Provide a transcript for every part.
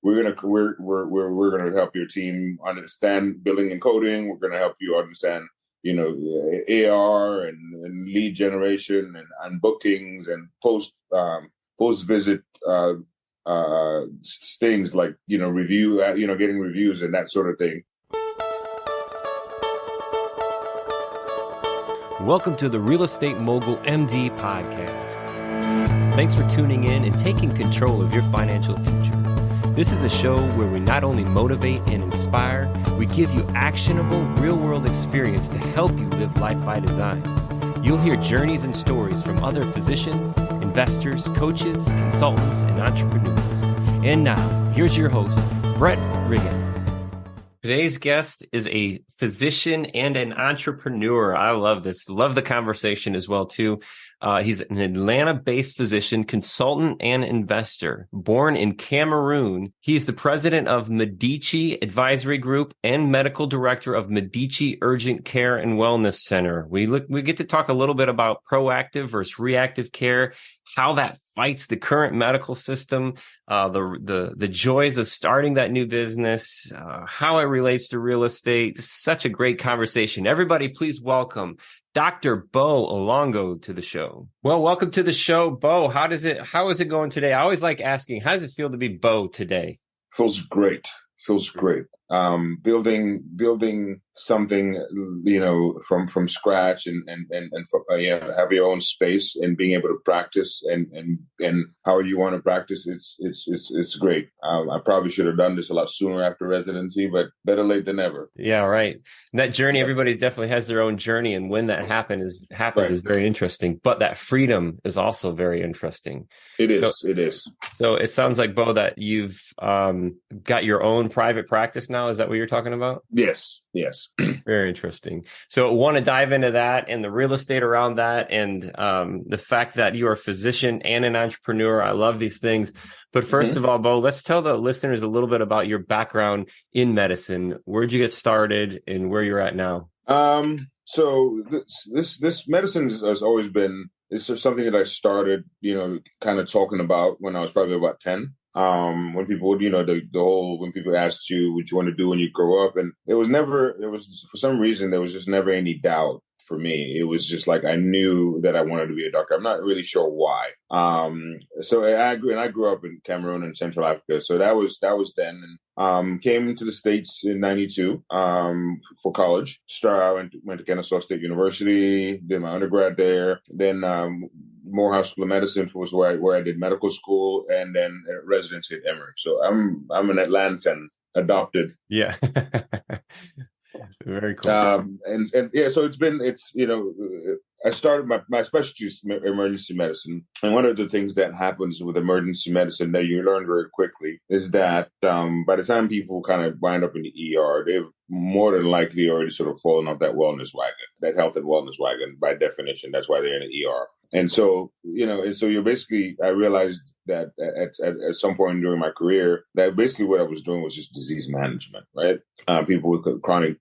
we're gonna help your team understand billing and coding. We're gonna help you understand, AR and lead generation and bookings and post visit things like review, getting reviews and that sort of thing. Welcome to the Real Estate Mogul MD podcast. Thanks for tuning in and taking control of your financial future. This is a show where we not only motivate and inspire, we give you actionable real-world experience to help you live life by design. You'll hear journeys and stories from other physicians, investors, coaches, consultants, and entrepreneurs. And now, here's your host, Brett Riggins. Today's guest is a physician and an entrepreneur. I love this. Love the conversation as well, too. He's an Atlanta-based physician, consultant, and investor. Born in Cameroon, he is the president of Medici Advisory Group and medical director of Medici Urgent Care and Wellness Center. We get to talk a little bit about proactive versus reactive care, how that fights the current medical system, the joys of starting that new business, how it relates to real estate. Such a great conversation. Everybody, please welcome Dr. Mboh Elango to the show. Well, welcome to the show, Mboh. How is it going today? I always like asking, how does it feel to be Mboh today? Feels great. Building something, from scratch and have your own space and being able to practice and how you want to practice. It's great. I probably should have done this a lot sooner after residency, but better late than never. Yeah, right. And that journey, everybody definitely has their own journey, and when that happens right. is very interesting. But that freedom is also very interesting. It is. So it sounds like, Mboh, that you've got your own private practice now. Is that what you're talking about? Yes. Very interesting. So I want to dive into that and the real estate around that and the fact that you are a physician and an entrepreneur. I love these things. But first of all, Mboh, let's tell the listeners a little bit about your background in medicine. Where'd you get started and where you're at now? So this medicine has always been, it's just something that I started, kind of talking about when I was probably about 10. When people would, when people asked you what you want to do when you grow up, and for some reason, there was just never any doubt for me. It was just like, I knew that I wanted to be a doctor. I'm not really sure why. So I grew up in Cameroon in Central Africa. So that was then. And came to the States in 92 for college. I went to Kennesaw State University, did my undergrad there. Then Morehouse School of Medicine was where I did medical school, and then residency at Emory. So I'm an Atlantan, adopted. Yeah. Very cool. So I started my specialty is emergency medicine. And one of the things that happens with emergency medicine that you learn very quickly is that by the time people kind of wind up in the ER, they've more than likely already sort of fallen off that wellness wagon, that health and wellness wagon. By definition, that's why they're in the ER. And so, you're basically, I realized that at some point during my career, that basically what I was doing was just disease management, right? People with chronic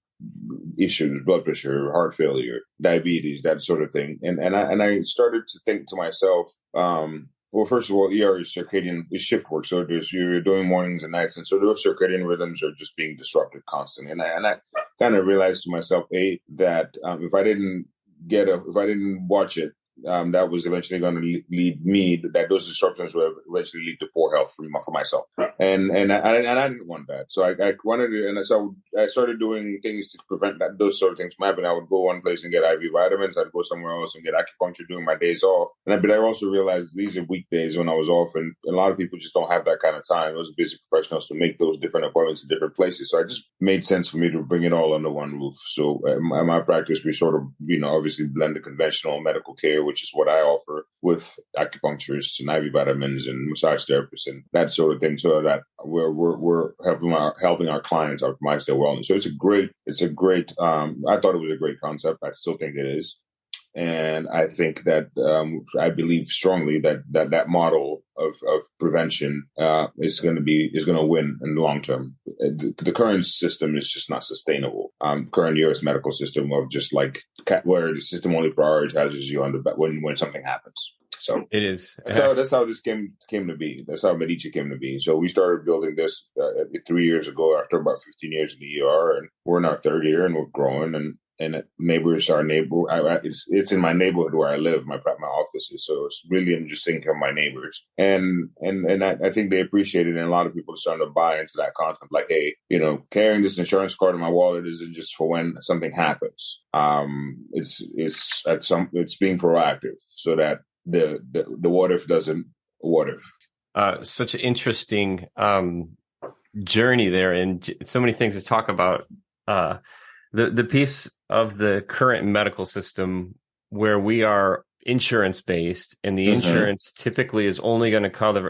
issues, blood pressure, heart failure, diabetes, that sort of thing. And I started to think to myself, well, first of all, ER is circadian, is shift work. So you're doing mornings and nights. And so those circadian rhythms are just being disrupted constantly. And I kind of realized to myself, that if I didn't watch it, that was eventually going to lead me, that those disruptions would eventually lead to poor health for myself. And I didn't want that. So I wanted to, and so I started doing things to prevent those sort of things from happening. I would go one place and get IV vitamins. I'd go somewhere else and get acupuncture during my days off. But I also realized these are weekdays when I was off, and a lot of people just don't have that kind of time. Those busy professionals to make those different appointments in different places. So it just made sense for me to bring it all under one roof. So in my practice, we sort of, obviously blend the conventional medical care, which is what I offer, with acupuncturists and IV vitamins and massage therapists and that sort of thing, so that we're helping our clients optimize their wellness. So it's a great. I thought it was a great concept. I still think it is. And I think that I believe strongly that model of prevention is going to win in the long term. The current system is just not sustainable. Current U.S. medical system of just like where the system only prioritizes you when something happens. So It is. that's how this came to be. That's how Medici came to be. So we started building this 3 years ago after about 15 years in the ER, and we're in our third year and we're growing. And neighbors are it's in my neighborhood where I live. My office is, so it's really, I'm just thinking of my neighbors, and I think they appreciate it, and a lot of people are starting to buy into that concept. Like, hey, carrying this insurance card in my wallet isn't just for when something happens. It's being proactive so that the what if doesn't what if. Such an interesting journey there, and so many things to talk about. The piece of the current medical system where we are insurance based, and the insurance typically is only going to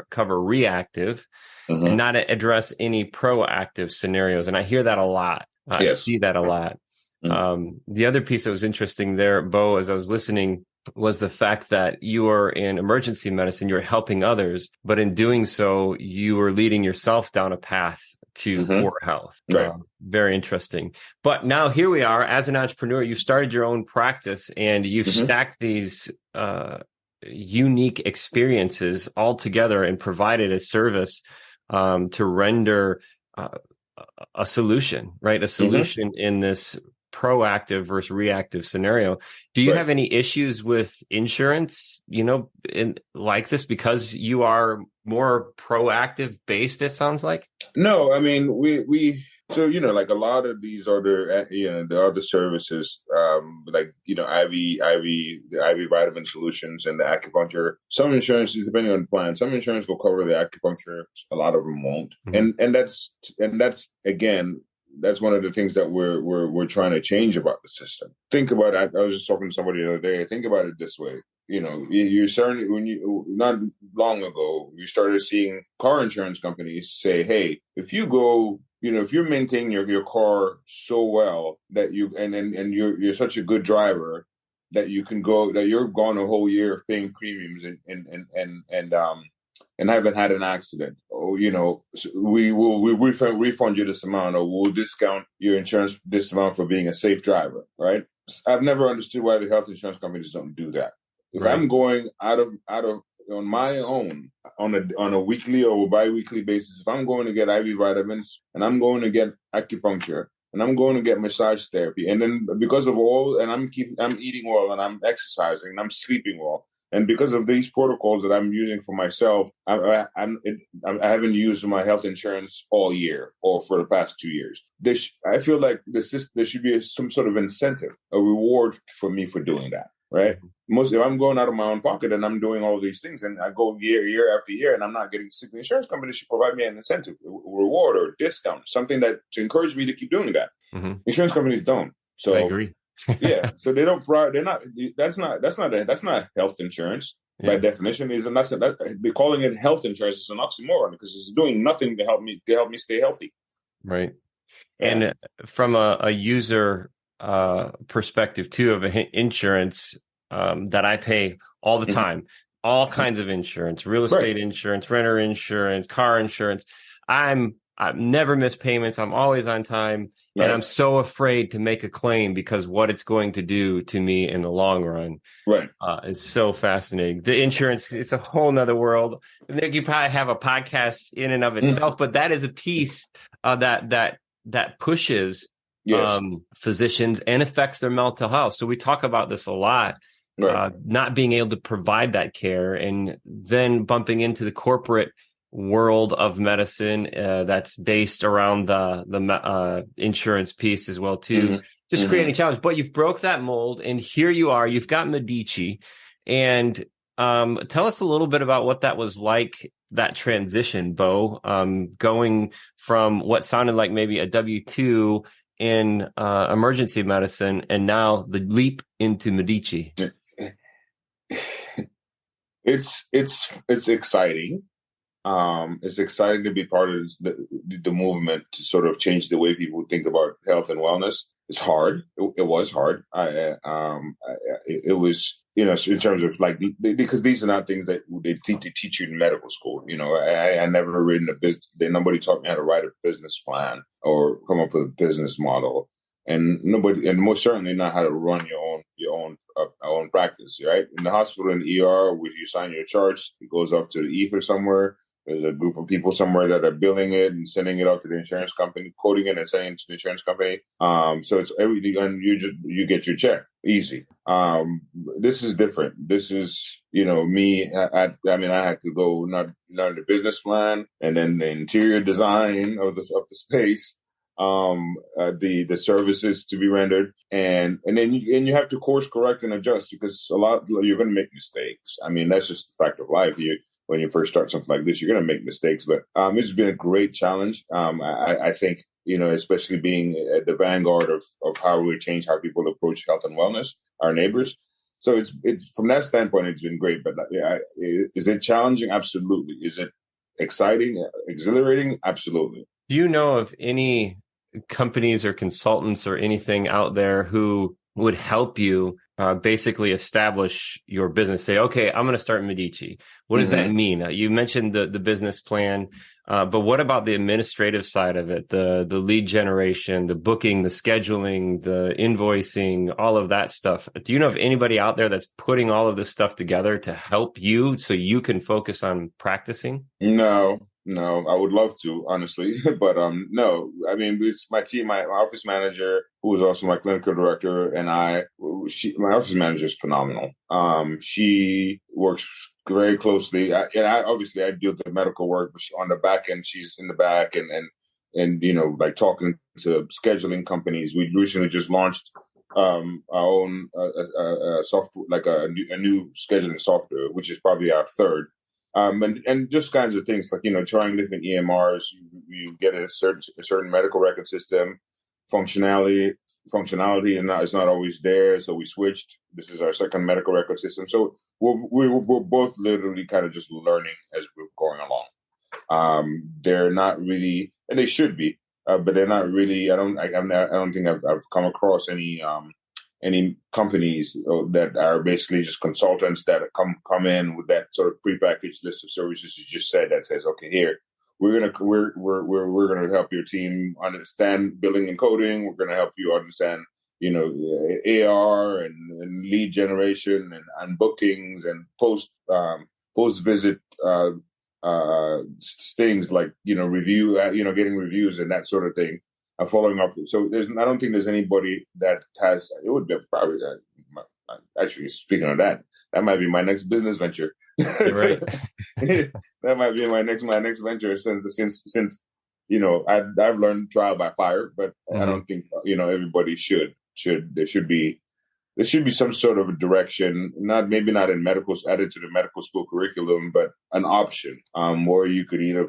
cover reactive and not address any proactive scenarios. And I hear that a lot. I see that a lot. The other piece that was interesting there, Bo, as I was listening, was the fact that you are in emergency medicine, you're helping others, but in doing so, you are leading yourself down a path to poor health. Right. Very interesting. But now here we are as an entrepreneur, you've started your own practice and you've stacked these unique experiences all together and provided a service to render a solution, right? A solution in this proactive versus reactive scenario. Do you have any issues with insurance, like this, because you are more proactive based, it sounds like? No, I mean, we so, like a lot of these other, the other services, like, the IV vitamin solutions and the acupuncture, some insurances, depending on the plan, some insurance will cover the acupuncture. A lot of them won't. And that's again, that's one of the things that we're trying to change about the system. Think about it. I was just talking to somebody the other day. Think about it this way. You're certainly, not long ago, we started seeing car insurance companies say, hey, if you go, if you're maintaining your car so well that and you're such a good driver that you can go, that you're gone a whole year of paying premiums and haven't had an accident, we refund you this amount, or we'll discount your insurance this amount for being a safe driver, right? I've never understood why the health insurance companies don't do that. If I'm going out of on my own on a weekly or bi-weekly basis, if I'm going to get IV vitamins and I'm going to get acupuncture and I'm going to get massage therapy, and then because of all, and I'm eating well and I'm exercising and I'm sleeping well, and because of these protocols that I'm using for myself, I haven't used my health insurance all year or for the past 2 years. I feel like there should be some sort of incentive, a reward for me for doing that, right? If I'm going out of my own pocket and I'm doing all these things and I go year after year and I'm not getting sick, the insurance company should provide me an incentive, a reward or a discount, something that to encourage me to keep doing that. Insurance companies don't. So I agree. Yeah, so they don't. They're not. That's not health insurance by definition. They're calling it health insurance is an oxymoron because it's doing nothing to help me stay healthy. Right. Yeah. And from a user perspective too of insurance that I pay all the time, all kinds of insurance, real estate insurance, renter insurance, car insurance. I've never missed payments. I'm always on time. Right. And I'm so afraid to make a claim because what it's going to do to me in the long run. Right. It's so fascinating. The insurance, it's a whole nother world. You probably have a podcast in and of itself, but that is a piece that pushes physicians and affects their mental health. So we talk about this a lot. Right. Not being able to provide that care and then bumping into the corporate world of medicine that's based around the insurance piece as well too, just creating a challenge. But you've broke that mold, and here you are. You've got Medici, and tell us a little bit about what that was like, that transition, Bo, going from what sounded like maybe a W-2 in emergency medicine, and now the leap into Medici. It's exciting. It's exciting to be part of the movement to sort of change the way people think about health and wellness. It's hard. It was hard. It was, in terms of because these are not things that they teach you in medical school. I never written a business. Nobody taught me how to write a business plan or come up with a business model, and most certainly not how to run your own our own practice, right? In the hospital, in the ER, when you sign your charts, it goes up to the ether somewhere. There's a group of people somewhere that are billing it and sending it out to the insurance company, coding it and sending it to the insurance company. So it's everything, and you get your check easy. This is different. This is, me. I had to go not learn the business plan and then the interior design of the space, the services to be rendered, and then you have to course correct and adjust, because you're going to make mistakes. I mean, that's just the fact of life. When you first start something like this, you're going to make mistakes, but it's been a great challenge. I think, especially being at the vanguard of how we change how people approach health and wellness, our neighbors. So it's from that standpoint, it's been great. But is it challenging? Absolutely. Is it exciting, exhilarating? Absolutely. Do you know of any companies or consultants or anything out there who would help you basically establish your business? Say, okay, I'm going to start Medici. What does that mean? You mentioned the business plan, but what about the administrative side of it? The lead generation, the booking, the scheduling, the invoicing, all of that stuff. Do you know of anybody out there that's putting all of this stuff together to help you so you can focus on practicing? No, I would love to, honestly, but no. I mean, it's my team, my office manager, who is also my clinical director, and my office manager is phenomenal. She works very closely, I deal with the medical work, but on the back end, she's in the back and like talking to scheduling companies. We recently just launched our own software, like a new scheduling software, which is probably our third. And just kinds of things like, trying different EMRs, you get a certain medical record system, functionality is not always there. So we switched. This is our second medical record system. So we're both literally kind of just learning as we're going along. They're not really, and they should be, but they're not really. I don't think I've come across any companies that are basically just consultants that come in with that sort of prepackaged list of services you just said, that says, okay, here we're gonna help your team understand billing and coding. We're gonna help you understand, AR and lead generation and bookings and post visit things like review, getting reviews and that sort of thing. Following up. So I don't think there's anybody that has. It would be probably actually, speaking of that might be my next business venture. Right. That might be my next venture since I've learned trial by fire, but I don't think everybody should. There should be some sort of a direction, maybe not in added to the medical school curriculum, but an option where you could either,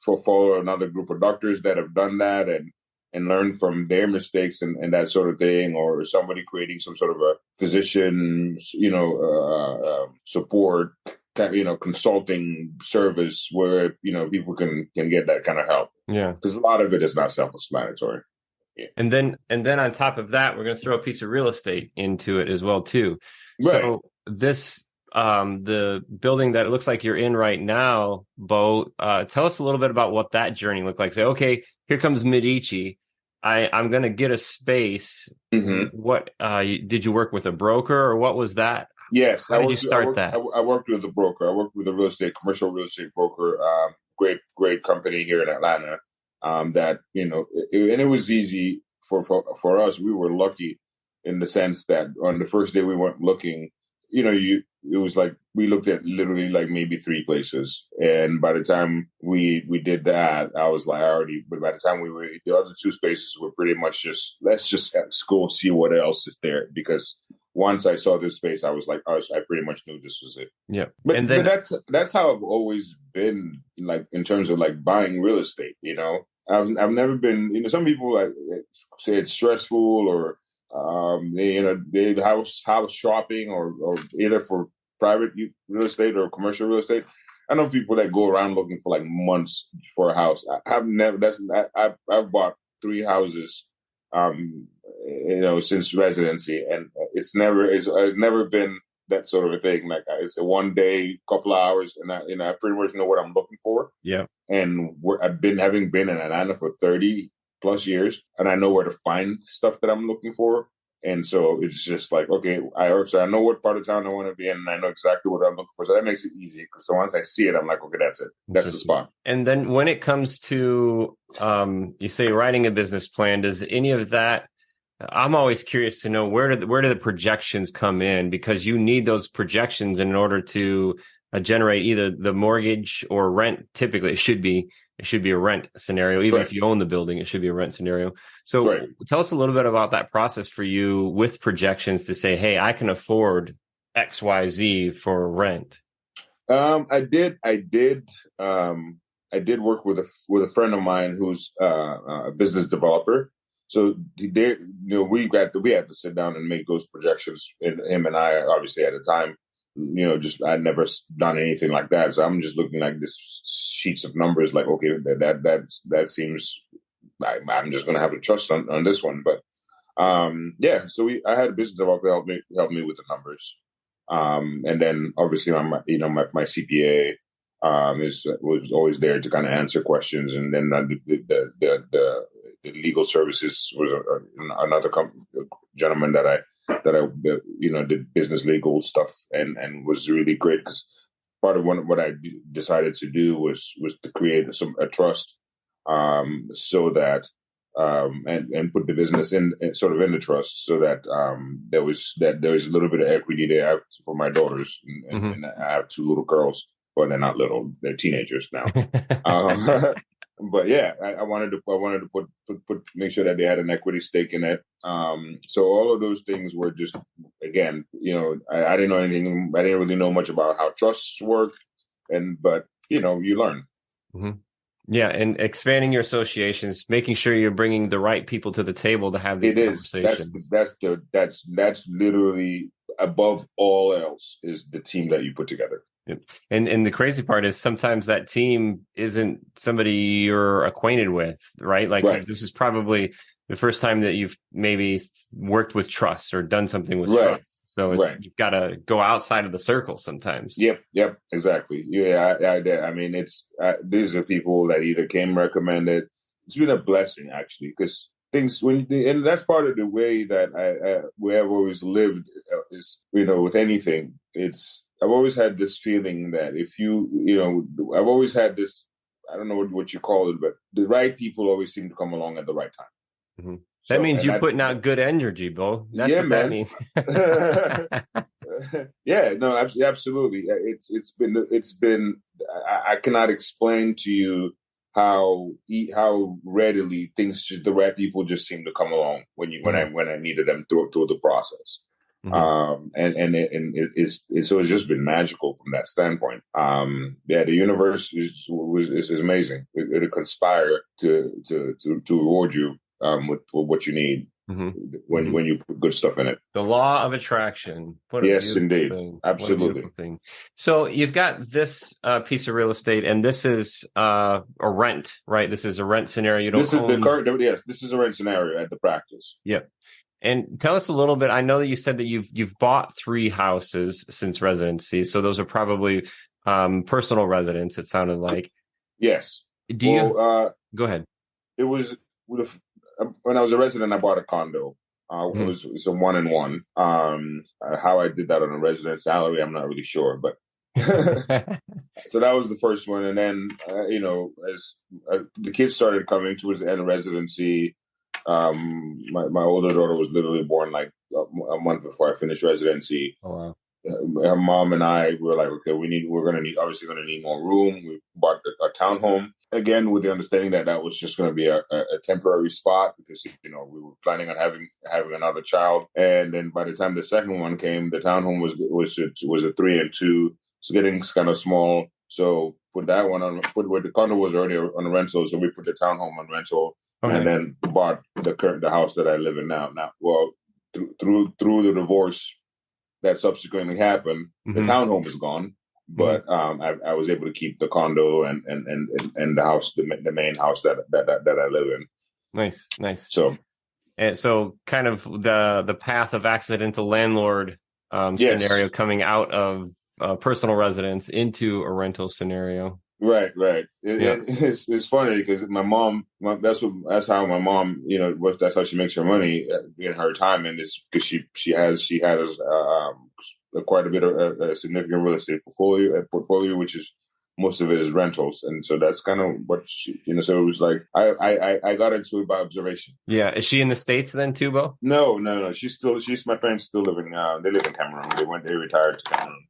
follow another group of doctors that have done that and learn from their mistakes and that sort of thing, or somebody creating some sort of a physician, support, consulting service where, people can get that kind of help. Yeah. Because a lot of it is not self-explanatory. Yeah. And then on top of that, we're going to throw a piece of real estate into it as well, too. Right. So this, the building that it looks like you're in right now, Mboh, tell us a little bit about what that journey looked like. Say, okay, here comes Medici. I'm going to get a space. Mm-hmm. What, did you work with a broker or what was that? Yes. How did you start that? I worked with a broker. I worked with a commercial real estate broker, great company here in Atlanta. That, and it was easy for us. We were lucky in the sense that on the first day we weren't looking, it was like we looked at literally like maybe 3 places. And by the time we did that, I was like, but by the time the other 2 spaces were pretty much just, let's just go see what else is there. Because once I saw this space, I was like, I pretty much knew this was it. Yeah. But that's how I've always been, like, in terms of like buying real estate, I've never been, some people say it's stressful or, they house shopping or either for private real estate or commercial real estate. I know people that go around looking for like months for a house. I've bought 3 houses, since residency, and it's never been that sort of a thing. Like it's a one day, couple of hours, and I pretty much know what I'm looking for. Yeah. And having been in Atlanta for 30 plus years, and I know where to find stuff that I'm looking for. And so it's just like, okay, I know what part of town I want to be in, and I know exactly what I'm looking for. So that makes it easy, because so once I see it, I'm like, okay, that's it. That's the spot. And then when it comes to, you say writing a business plan, does any of that, I'm always curious to know where do the projections come in, because you need those projections in order to generate either the mortgage or rent. Typically, it should be a rent scenario. Even if you own the building, it should be a rent scenario. So tell us a little bit about that process for you with projections to say, hey, I can afford X, Y, Z for rent. I did work with a friend of mine who's a business developer. So we had to sit down and make those projections. And him and I, obviously at the time, I'd never done anything like that. So I'm just looking like this sheets of numbers, like, okay, that seems, I'm just going to have to trust on this one. But so I had a business developer help me with the numbers. And then obviously my CPA was always there to kind of answer questions. And then the legal services was another gentleman that I did business legal stuff and was really great, because part of what I decided to do was to create a trust, so that and put the business in the trust, so that there was a little bit of equity there for my daughters, and I have two little girls. Well, they're not little; they're teenagers now. But yeah, I wanted to put make sure that they had an equity stake in it. So all of those things were just, again, I didn't know anything. I didn't really know much about how trusts work, but you learn. Mm-hmm. Yeah, and expanding your associations, making sure you're bringing the right people to the table to have these conversations. That's literally above all else is the team that you put together. And the crazy part is sometimes that team isn't somebody you're acquainted with, right? Like this is probably the first time that you've maybe worked with trust or done something with trust. So you've got to go outside of the circle sometimes. Yep, exactly. Yeah, I mean, these are people that either came recommended. It's been a blessing, actually, because and that's part of the way that we have always lived is, with anything, I've always had this feeling that I've always had this, I don't know what you call it, but the right people always seem to come along at the right time. Mm-hmm. So, that means you're putting out good energy, Bo. That's what that means. Yeah, no, absolutely. It's been. I cannot explain to you how readily the right people just seem to come along when I needed them through the process. Mm-hmm. So it's just been magical from that standpoint. The universe is amazing. It'll conspire to reward you with what you need when you put good stuff in it. The law of attraction. Yes, indeed. Absolutely. Thing. So you've got this piece of real estate, and this is a rent, right? This is a rent scenario. This is a rent scenario at the practice. Yep. And tell us a little bit. I know that you said that you've bought 3 houses since residency, so those are probably personal residents. It sounded like. Yes. Go ahead. It was when I was a resident, I bought a condo. It was a 1-in-1. How I did that on a resident salary, I'm not really sure, but so that was the first one. And then as the kids started coming towards the end of residency. My older daughter was literally born like a month before I finished residency. Oh, wow. Her mom and I were like, okay, we're obviously going to need more room. We bought a townhome, again with the understanding that was just going to be a temporary spot, because we were planning on having another child. And then by the time the second one came, the townhome was a 3-and-2. It's getting kind of small. So put that one on. Where the condo was already on a rental, so we put the townhome on rental. Okay. And then bought the house that I live in now. Now, well, through the divorce that subsequently happened, the townhome is gone, but I was able to keep the condo and the house, the main house that I live in. Nice. So kind of the path of accidental landlord scenario coming out of personal residence into a rental scenario. Right, right. Yeah. It's funny because that's how my mom, that's how she makes her money in her retirement, is because she has quite a bit of a significant real estate portfolio, which is most of it is rentals, and so that's kind of what so it was like I got into it by observation. Yeah. Is she in the States then too, Bo? No, no, no. She's my parents still living. They live in Cameroon. They retired to Cameroon.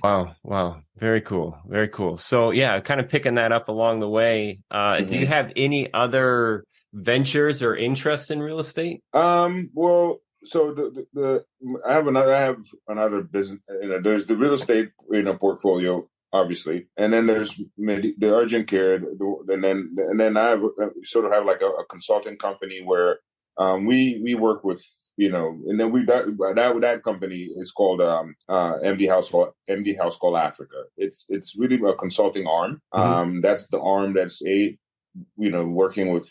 Wow. Wow. Very cool. Very cool. So yeah, kind of picking that up along the way. Do you have any other ventures or interests in real estate? Well, so I have another business. There's the real estate portfolio, obviously, and then there's the urgent care, and then I sort of have like a consulting company where we work with and then that company is called MD House Call Africa. It's really a consulting arm. That's the arm that's working with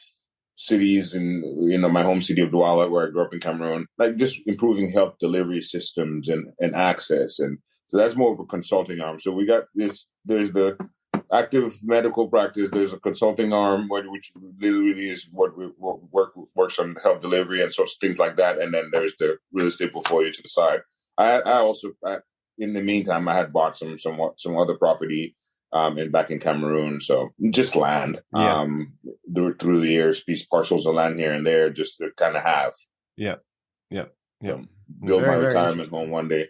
cities in my home city of Douala, where I grew up in Cameroon, like just improving health delivery systems and access. And so that's more of a consulting arm. So we got this, there's the active medical practice, there's a consulting arm, which really is what works on health delivery and sorts of things like that. And then there's the real estate portfolio to the side. I also, in the meantime, I had bought some other property back in Cameroon. So just land, through the years, parcels of land here and there, just to kind of have. Yeah. Build my retirement home one day.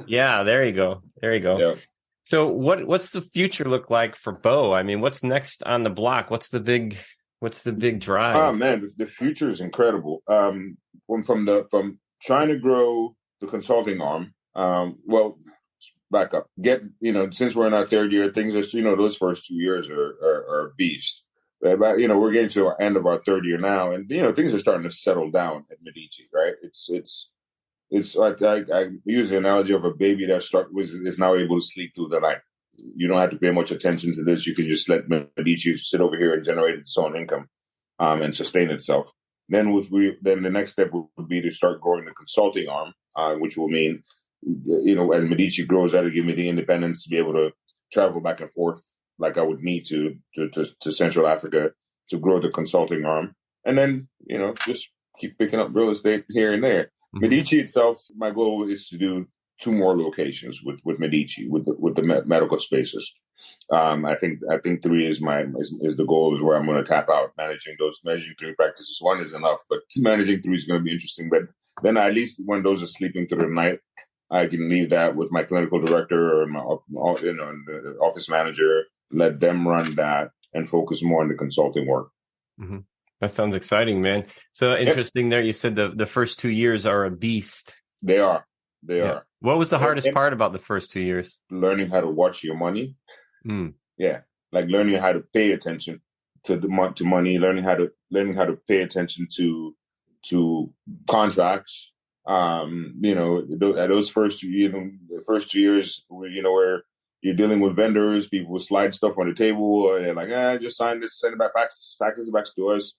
Yeah, there you go. Yeah. So what's the future look like for Bo? I mean, what's next on the block? What's the big drive? Oh man, the future is incredible. From trying to grow the consulting arm. Back up. Since we're in our third year, things are those first 2 years are a beast. But we're getting to our end of our third year now, and things are starting to settle down at Medici, right? It's like I use the analogy of a baby that is now able to sleep through the night. You don't have to pay much attention to this. You can just let Medici sit over here and generate its own income, and sustain itself. Then the next step would be to start growing the consulting arm, which will mean, as Medici grows, that'll give me the independence to be able to travel back and forth like I would need to Central Africa to grow the consulting arm. And then, just keep picking up real estate here and there. Mm-hmm. Medici itself, my goal is to do 2 more locations with Medici, with the medical spaces. I think 3 is the goal, is where I'm going to tap out. Managing 3 practices, 1 is enough, but managing 3 is going to be interesting. But then at least when those are sleeping through the night, I can leave that with my clinical director or my the office manager, let them run that and focus more on the consulting work. Mm-hmm. That sounds exciting, man. So interesting there. You said the first 2 years are a beast. They are. What was the hardest part about the first 2 years? Learning how to watch your money. Yeah. Like learning how to pay attention to money, learning how to pay attention to contracts. Those first 2 years, where you're dealing with vendors, people will slide stuff on the table, and they're like, just sign this, send it back, fax it back to us.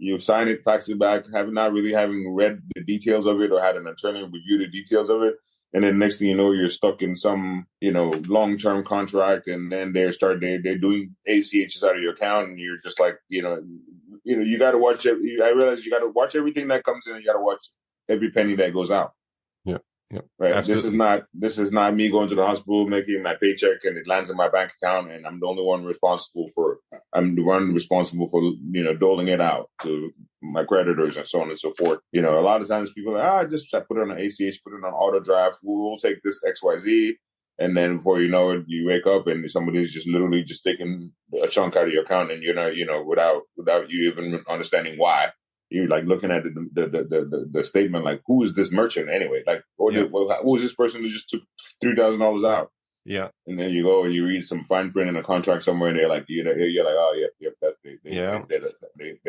You sign it, fax it back, not really having read the details of it or had an attorney review the details of it. And then next thing you know, you're stuck in some, long-term contract, and then they're doing ACHs out of your account, and you're just like, you got to watch it. I realize you got to watch everything that comes in, and you got to watch every penny that goes out. Yeah. Right. Absolutely. This is not me going to the hospital, making my paycheck, and it lands in my bank account, and I'm the only one responsible for doling it out to my creditors and so on and so forth. A lot of times people are like, I put it on an ACH, put it on auto draft. We'll take this XYZ. And then before you know it, you wake up and somebody's just literally just taking a chunk out of your account, and without you even understanding why. You're like looking at the statement, like, who is this merchant anyway? Like, who is this person who just took $3,000 out? Yeah. And then you go and you read some fine print in a contract somewhere, and they're like, you're like, oh yeah, that's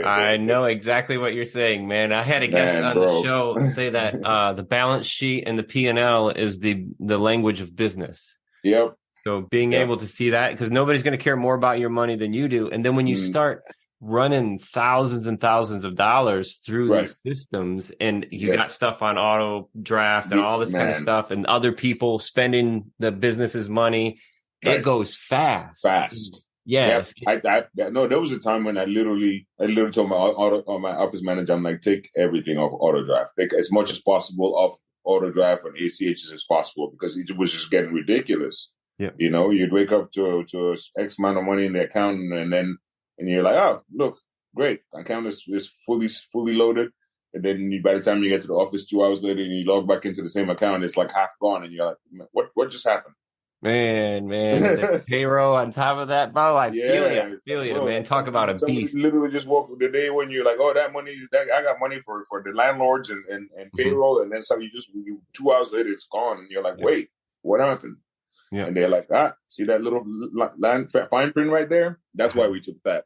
I know exactly what you're saying, man. I had a guest on the show say that the balance sheet and the P&L is the language of business. Yep. So being able to see that, because nobody's going to care more about your money than you do, and then when you start running thousands and thousands of dollars through these systems, and you got stuff on auto draft and all this kind of stuff, and other people spending the business's money, it goes fast. Yeah, Yes. no, there was a time when I literally told my office manager, I'm like, take everything off auto drive, take as much as possible off auto drive and ACHs as possible, because it was just getting ridiculous. Yeah. You know, you'd wake up to X amount of money in the account, and you're like, oh, look, great, account is fully loaded, and then by the time you get to the office 2 hours later and you log back into the same account, it's like half gone, and you're like, what just happened? Man, and the payroll on top of that, Bo, I feel you, bro, man. Talk about a somebody beast. literally just woke the day when you're like, oh, that money, I got money for the landlords and payroll, and then 2 hours later it's gone, and you're like, wait, what happened? Yeah. And they're like, see that little line fine print right there? That's why we took that.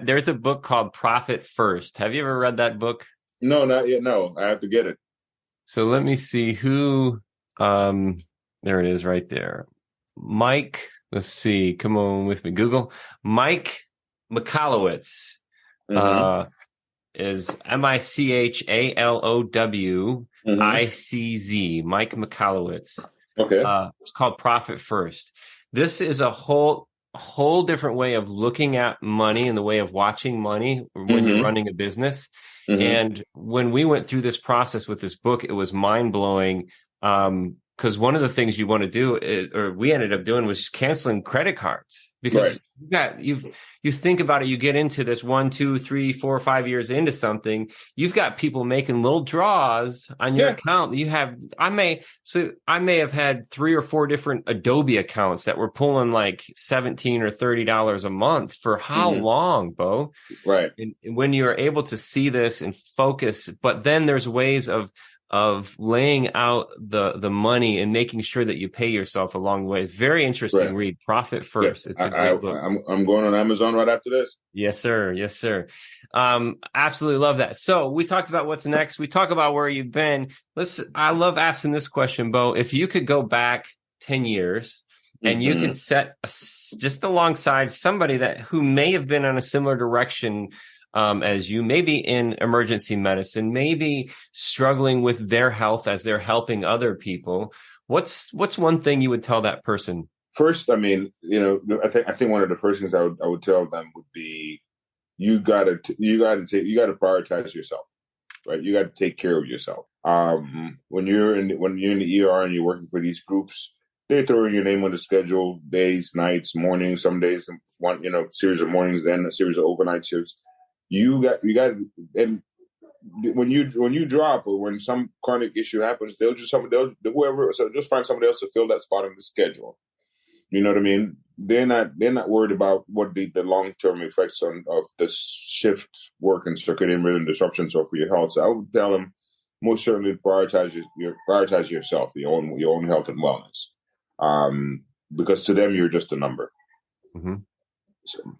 There's a book called Profit First. Have you ever read that book? No, not yet. No, I have to get it. So let me see who, there it is right there. Mike, let's see. Come on with me. Google. Mike Michalowicz is Michalowicz. Mike Michalowicz. Okay. It's called Profit First. This is a whole different way of looking at money and the way of watching money when you're running a business. And when we went through this process with this book, it was mind blowing. Because one of the things you want to do we ended up doing was just canceling credit cards, because you think about it, you get into this 1, 2, 3, 4, 5 years into something, you've got people making little draws on your account. I may have had 3 or 4 different Adobe accounts that were pulling like $17 or $30 a month for how long, Bo? Right. And when you're able to see this and focus, but then there's ways of laying out the money and making sure that you pay yourself along the way. Very interesting read. Profit First. It's a great book. I'm going on Amazon right after this. Yes, sir. Yes, sir. Absolutely love that. So we talked about what's next. We talk about where you've been. I love asking this question, Bo. If you could go back 10 years and you could set just alongside somebody who may have been on a similar direction as you, maybe in emergency medicine, maybe struggling with their health as they're helping other people, what's one thing you would tell that person? First, I mean, I think one of the first things I would tell them would be, you gotta prioritize yourself, right? You gotta take care of yourself. When you're in the ER and you're working for these groups, they throw your name on the schedule, days, nights, mornings. Some days, one series of mornings, then a series of overnight shifts. You got, and when you drop, or when some chronic issue happens, they'll just find somebody else to fill that spot in the schedule. You know what I mean? They're not worried about what the long-term effects of the shift work and circadian rhythm disruptions are for your health. So I would tell them, most certainly prioritize yourself, your own health and wellness, because to them you're just a number. So,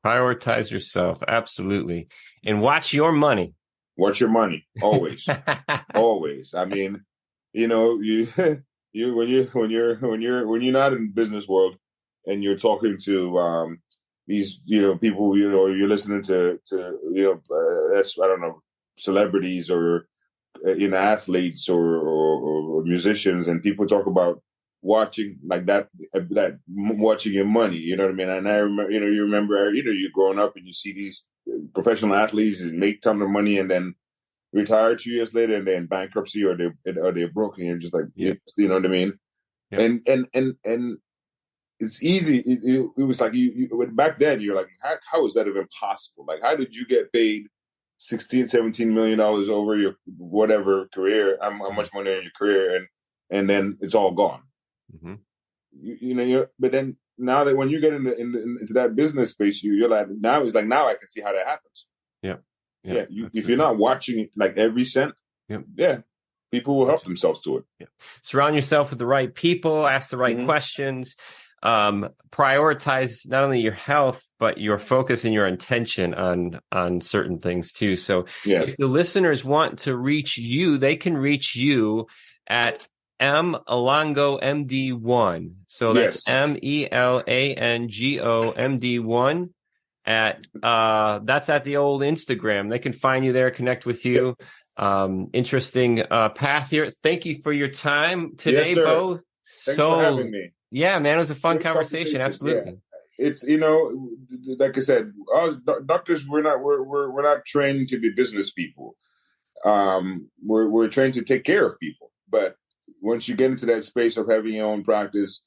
prioritize yourself, absolutely, and watch your money. Watch your money, always, always. I mean, you when you're not in the business world and you're talking to these people, you're listening to I don't know, celebrities or athletes or musicians, and people talk about watching like that watching your money, you know what I mean? And I remember, you remember, you growing up and you see these professional athletes make ton of money and then retire 2 years later and they're in bankruptcy or they're broke, and you're just like, you know what I mean? And it's easy. It was like you back then you're like, how is that even possible? Like, how did you get paid $16-17 million over your whatever career? How much money in your career, and then it's all gone. But then now that when you get into that business space, you're like, now I can see how that happens. If you're not watching like every cent, people will help themselves to it. Surround yourself with the right people, ask the right questions, prioritize not only your health, but your focus and your intention on certain things too. So if the listeners want to reach you, they can reach you at Elango MD1. So that's Melango MD1 that's at the old Instagram. They can find you there, connect with you. Interesting path here. Thank you for your time today, Bo. Thanks for having me. Yeah, man, it was a fun conversation. Absolutely. it's, like I said, us doctors, we're not trained to be business people. We're trained to take care of people. But once you get into that space of having your own practice,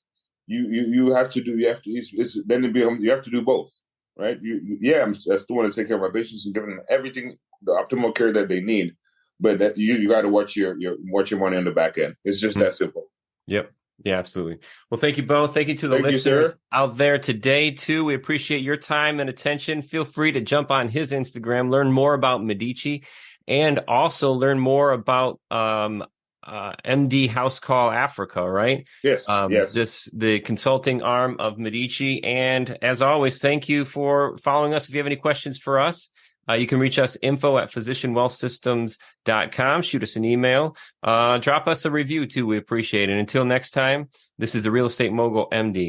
you have to you have to do both, right? I still want to take care of my patients and give them everything, the optimal care that they need. But you got to watch your money on the back end. It's just that simple. Yep. Yeah, absolutely. Well, thank you both. Thank you to the listeners out there today, too. We appreciate your time and attention. Feel free to jump on his Instagram, learn more about Medici, and also learn more about MD House Call Africa, right? Yes, yes. The consulting arm of Medici. And as always, thank you for following us. If you have any questions for us, you can reach us info@physicianwealthsystems.com. Shoot us an email. Drop us a review, too. We appreciate it. And until next time, this is the Real Estate Mogul, MD.